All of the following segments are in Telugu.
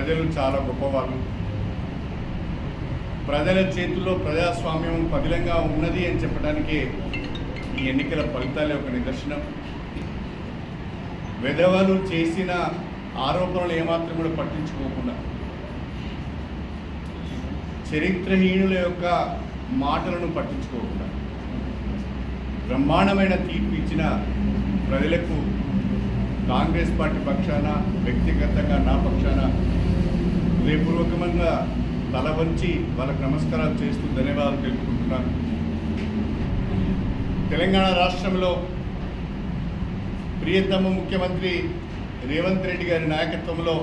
ప్రజలు చాలా గొప్పవాళ్ళు, ప్రజల చేతుల్లో ప్రజాస్వామ్యం పదిలంగా ఉన్నది అని చెప్పడానికి ఈ ఎన్నికల ఫలితాలే ఒక నిదర్శనం. వెధవలు చేసిన ఆరోపణలు ఏమాత్రం కూడా పట్టించుకోకుండా, చరిత్రహీనుల యొక్క మాటలను పట్టించుకోకుండా బ్రహ్మాండమైన తీర్పు ఇచ్చిన ప్రజలకు కాంగ్రెస్ పార్టీ పక్షాన, వ్యక్తిగతంగా నా పక్షాన హృదయపూర్వకంగా తల వంచి వాళ్ళకు నమస్కారాలు చేస్తూ ధన్యవాదాలు తెలుపుకుంటున్నాను. తెలంగాణ రాష్ట్రంలో ప్రియతమ ముఖ్యమంత్రి రేవంత్ రెడ్డి గారి నాయకత్వంలో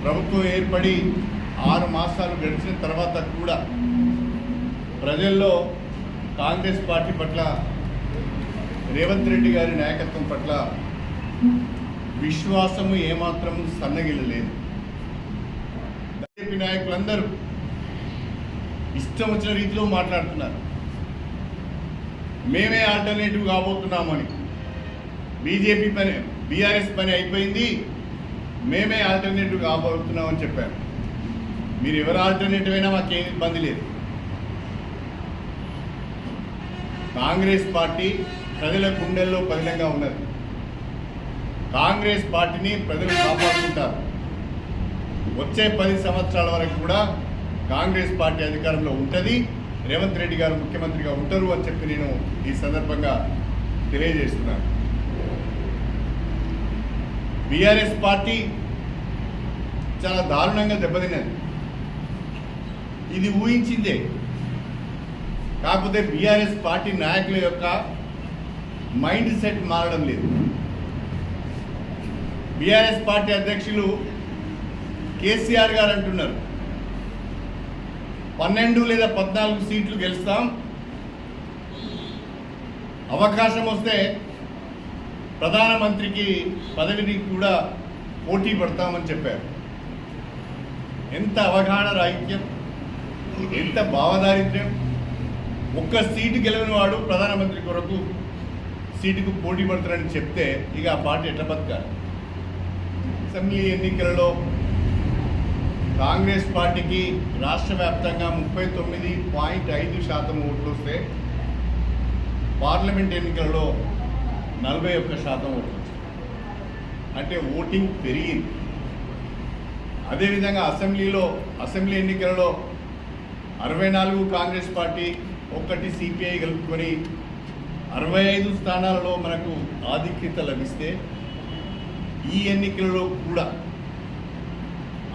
ప్రభుత్వం ఏర్పడి 6 మాసాలు గడిచిన తర్వాత కూడా ప్రజల్లో కాంగ్రెస్ పార్టీ పట్ల, రేవంత్ రెడ్డి గారి నాయకత్వం పట్ల విశ్వాసము ఏమాత్రము సన్నగిల్లలేదు. బీజేపీ నాయకులందరూ ఇష్టం వచ్చిన రీతిలో మాట్లాడుతున్నారు. మేమే ఆల్టర్నేటివ్ కాబోతున్నామని, బీజేపీ పని, బీఆర్ఎస్ పని అయిపోయింది, మేమే ఆల్టర్నేటివ్ కాబోతున్నామని చెప్పారు. మీరు ఎవరు ఆల్టర్నేటివ్ అయినా మాకేం ఇబ్బంది లేదు. కాంగ్రెస్ పార్టీ ప్రజల గుండెల్లో పదిలంగా ఉన్నది. కాంగ్రెస్ పార్టీని ప్రజలు కాపాడుకుంటారు. వచ్చే 10 సంవత్సరాల వరకు కూడా కాంగ్రెస్ పార్టీ అధికారంలో ఉంటుంది, రేవంత్ రెడ్డి గారు ముఖ్యమంత్రిగా ఉంటారు అని చెప్పి నేను ఈ సందర్భంగా తెలియజేస్తున్నాను. బీఆర్ఎస్ పార్టీ చాలా దారుణంగా దెబ్బతిన్నది. ఇది ఊహించిందే. కాకపోతే బీఆర్ఎస్ పార్టీ నాయకుల యొక్క మైండ్ సెట్ మారడం లేదు. బీఆర్ఎస్ పార్టీ అధ్యక్షులు కేసీఆర్ గారు అంటున్నారు 12 లేదా 14 సీట్లు గెలుస్తాం, అవకాశం వస్తే ప్రధానమంత్రికి పదవిని కూడా పోటీ పడతామని చెప్పారు. ఎంత అవగాహన రాహిత్యం, ఎంత భావదారిద్ర్యం. ఒక్క సీటు గెలవని వాడు ప్రధానమంత్రి కొరకు సీటుకు పోటీ పడతారని చెప్తే ఇక ఆ పార్టీ ఎట్లా బతకాలి? అసెంబ్లీ ఎన్నికలలో కాంగ్రెస్ పార్టీకి రాష్ట్ర వ్యాప్తంగా 39.5% ఓట్లు వస్తే, పార్లమెంట్ ఎన్నికలలో 41% ఓట్లు వచ్చాయి. అంటే ఓటింగ్ పెరిగింది. అదేవిధంగా అసెంబ్లీ ఎన్నికలలో 64 కాంగ్రెస్ పార్టీ, 1 సిపిఐ కలుపుకొని 65 స్థానాలలో మనకు ఆధిక్యత లభిస్తే, ఈ ఎన్నికలలో కూడా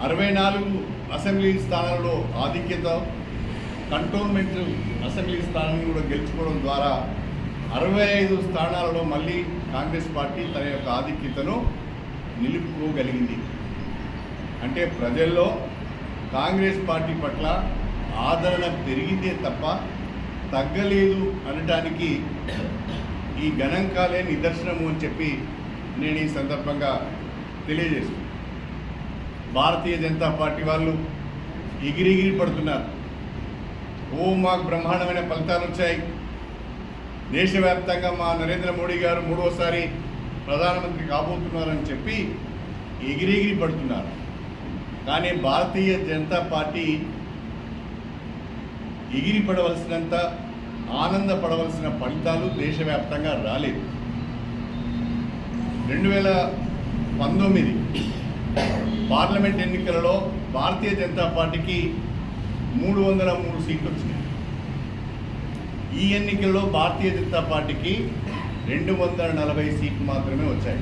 64 అసెంబ్లీ స్థానాలలో ఆధిక్యత, కంటోన్మెంట్ అసెంబ్లీ స్థానాలను కూడా గెలుచుకోవడం ద్వారా 65 స్థానాలలో మళ్ళీ కాంగ్రెస్ పార్టీ తన యొక్క ఆధిక్యతను నిలుపుకోగలిగింది. అంటే ప్రజల్లో కాంగ్రెస్ పార్టీ పట్ల ఆదరణ పెరిగిందే తప్ప తగ్గలేదు అనటానికి ఈ గణాంకాలే నిదర్శనము అని చెప్పి నేను ఈ సందర్భంగా తెలియజేస్తున్నాను. భారతీయ జనతా పార్టీ వాళ్ళు ఎగిరిగిరి పడుతున్నారు. మాకు బ్రహ్మాండమైన ఫలితాలు వచ్చాయి, దేశవ్యాప్తంగా మా నరేంద్ర మోడీ గారు 3వసారి ప్రధానమంత్రి కాబోతున్నారని చెప్పి ఎగిరిగిరి పడుతున్నారు. కానీ భారతీయ జనతా పార్టీ ఎగిరిపడవలసినంత, ఆనందపడవలసిన ఫలితాలు దేశవ్యాప్తంగా రాలేదు. 2019 పార్లమెంట్ ఎన్నికలలో భారతీయ జనతా పార్టీకి 303 సీట్లు వచ్చినాయి. ఈ ఎన్నికల్లో భారతీయ జనతా పార్టీకి 240 సీట్లు మాత్రమే వచ్చాయి.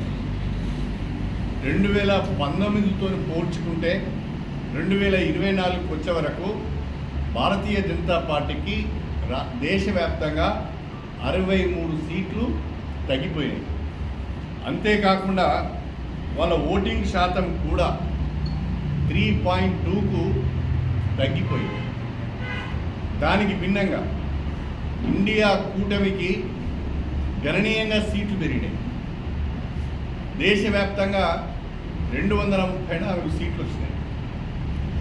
2019తో పోల్చుకుంటే 2024కి వచ్చే వరకు భారతీయ జనతా పార్టీకి దేశవ్యాప్తంగా 63 సీట్లు తగ్గిపోయాయి. అంతేకాకుండా వాళ్ళ ఓటింగ్ శాతం కూడా 3.2కు తగ్గిపోయింది. దానికి భిన్నంగా ఇండియా కూటమికి గణనీయంగా సీట్లు పెరిగినాయి. దేశవ్యాప్తంగా 234 సీట్లు వచ్చినాయి.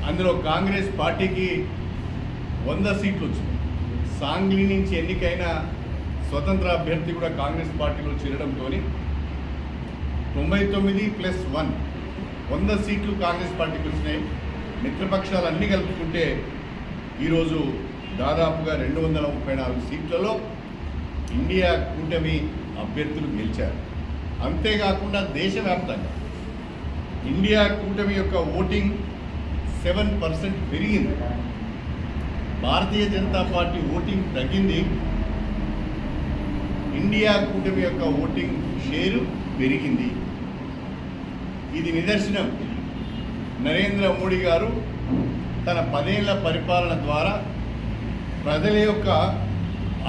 అందులో కాంగ్రెస్ పార్టీకి 100 సీట్లు వచ్చినాయి. సాంగ్లీ నుంచి ఎన్నికైన స్వతంత్ర అభ్యర్థి కూడా కాంగ్రెస్ పార్టీలో చేరడంతో 99+1 100 సీట్లు కాంగ్రెస్ పార్టీకి వచ్చినాయి. మిత్రపక్షాలు అన్నీ కలుపుకుంటే ఈరోజు దాదాపుగా 234 సీట్లలో ఇండియా కూటమి అభ్యర్థులు గెలిచారు. అంతేకాకుండా దేశవ్యాప్తంగా ఇండియా కూటమి యొక్క ఓటింగ్ 7% పెరిగింది. భారతీయ జనతా పార్టీ ఓటింగ్ తగ్గింది. ఇండియా కూటమి యొక్క ఓటింగ్ షేరు పెరిగింది. ఇది నిదర్శనం నరేంద్ర మోడీ గారు తన 10 ఏళ్ల పరిపాలన ద్వారా ప్రజల యొక్క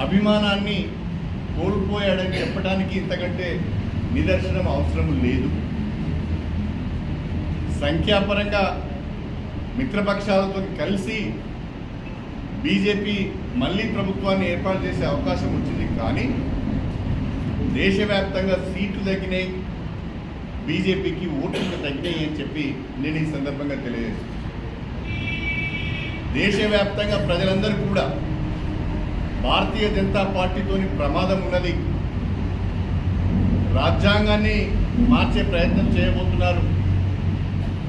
అభిమానాన్ని కోల్పోయాడని చెప్పడానికి ఇంతకంటే నిదర్శనం అవసరం లేదు. సంఖ్యాపరంగా మిత్రపక్షాలతో కలిసి బీజేపీ మళ్ళీ ప్రభుత్వాన్ని ఏర్పాటు చేసే అవకాశం వచ్చింది. కానీ దేశవ్యాప్తంగా సీట్లు తగ్గినాయి, బీజేపీకి ఓట్లు తగ్గినాయి అని చెప్పి నేను ఈ సందర్భంగా తెలియజేస్తాను. దేశవ్యాప్తంగా ప్రజలందరూ కూడా భారతీయ జనతా పార్టీతోని ప్రమాదం ఉన్నది. రాజ్యాంగాన్ని మార్చే ప్రయత్నం చేయబోతున్నారు,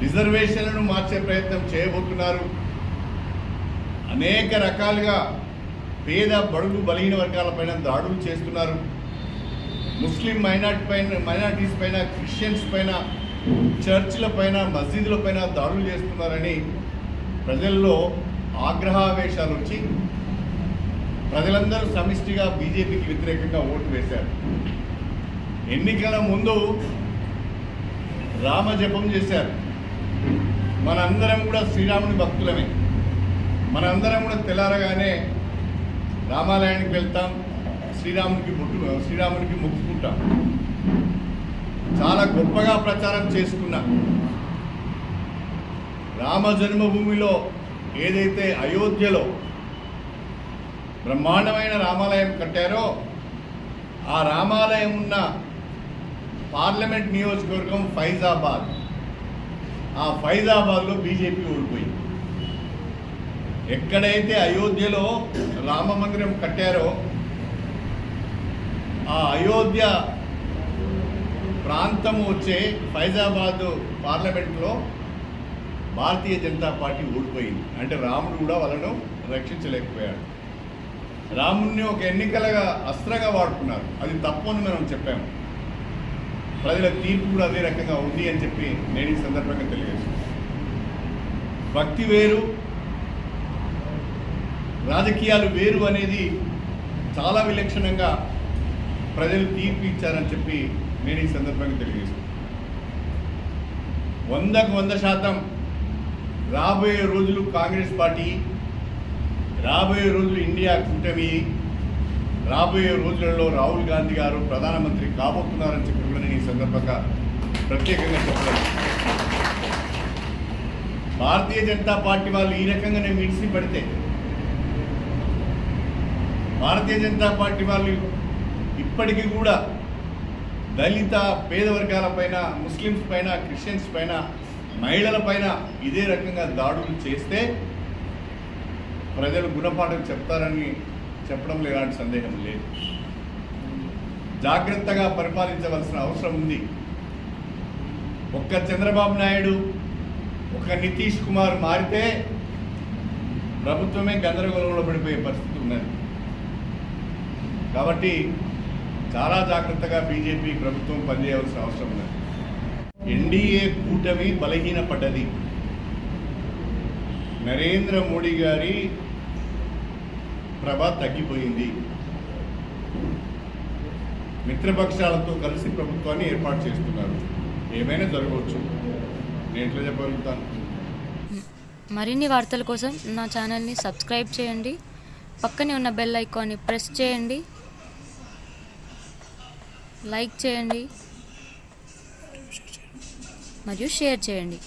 రిజర్వేషన్లను మార్చే ప్రయత్నం చేయబోతున్నారు. అనేక రకాలుగా పేద బడుగు బలహీన వర్గాలపైన దాడులు చేస్తున్నారు. ముస్లిం మైనార్టీస్ పైన, క్రిస్టియన్స్ పైన, చర్చిల పైన, మసీదుల పైన దాడులు చేస్తున్నారని ప్రజల్లో ఆగ్రహావేశాలు వచ్చి ప్రజలందరూ సమిష్టిగా బీజేపీకి వ్యతిరేకంగా ఓటు వేశారు. ఎన్నికల ముందు రామజపం చేశారు. మనందరం కూడా శ్రీరాముని భక్తులమే. మనందరం కూడా తెల్లారగానే రామాలయానికి వెళ్తాం, శ్రీరామునికి మొక్కుకుంటాం. చాలా గొప్పగా ప్రచారం చేసుకున్నాం. రామ జన్మభూమిలో ఏదైతే అయోధ్యలో బ్రహ్మాండమైన రామాలయం కట్టారో ఆ రామాలయం ఉన్న పార్లమెంట్ నియోజకవర్గం ఫైజాబాద్. ఆ ఫైజాబాద్లో బీజేపీ ఓడిపోయింది. ఎక్కడైతే అయోధ్యలో రామ మందిరం కట్టారో ఆ అయోధ్య ప్రాంతం వచ్చే ఫైజాబాద్ పార్లమెంట్లో భారతీయ జనతా పార్టీ ఓడిపోయింది. అంటే రాముడు కూడా వాళ్ళను రక్షించలేకపోయాడు. రాముడిని ఒక ఎన్నికలుగా అస్త్రంగా వాడుకున్నారు. అది తప్పు అని మనం చెప్పాము. ప్రజల తీర్పు కూడా అదే రకంగా ఉంది అని చెప్పి నేను ఈ సందర్భంగా తెలియజేస్తున్నాను. భక్తి వేరు, రాజకీయాలు వేరు అనేది చాలా విలక్షణంగా ప్రజలు తీర్పు ఇచ్చారని చెప్పి నేను ఈ సందర్భంగా తెలియజేస్తున్నాను. 100% రాబోయే రోజులు కాంగ్రెస్ పార్టీ, రాబోయే రోజులు ఇండియా కూటమి, రాబోయే రోజులలో రాహుల్ గాంధీ గారు ప్రధానమంత్రి కాబోతున్నారని చెప్పి కూడా నేను ఈ సందర్భంగా ప్రత్యేకంగా చెప్పాను. భారతీయ జనతా పార్టీ వాళ్ళు ఈ రకంగానే మిడిసి పడితే భారతీయ జనతా పార్టీ వాళ్ళు ఇప్పటికీ కూడా దళిత పేద వర్గాలపైన, ముస్లిమ్స్ పైన, క్రిస్టియన్స్ పైన, మహిళల పైన ఇదే రకంగా దాడులు చేస్తే ప్రజలు గుణపాఠం చెప్తారని చెప్పడంలో ఎలాంటి సందేహం లేదు. జాగ్రత్తగా పరిపాలించవలసిన అవసరం ఉంది. ఒక్క చంద్రబాబు నాయుడు, ఒక్క నితీష్ కుమార్ మారితే ప్రభుత్వమే గందరగోళంలో పడిపోయే పరిస్థితి ఉన్నది. కాబట్టి చాలా జాగ్రత్తగా బీజేపీ ప్రభుత్వం పనిచేయవలసిన అవసరం ఉన్నది. ఎన్డీఏ కూటమి బలహీనపడ్డది. నరేంద్ర మోడీ గారి ప్రభ తగ్గిపోయింది. మిత్రపక్షాలతో కలిసి ప్రభుత్వాన్ని ఏర్పాటు చేస్తున్నారు. ఏమైనా జరగవచ్చు, నేను ఎట్లా చెప్పగలుగుతాను. మరిన్ని వార్తల కోసం నా ఛానల్ని సబ్స్క్రైబ్ చేయండి. పక్కనే ఉన్న బెల్ ఐకాన్ని ప్రెస్ చేయండి. లైక్ చేయండి మరియు షేర్ చేయండి.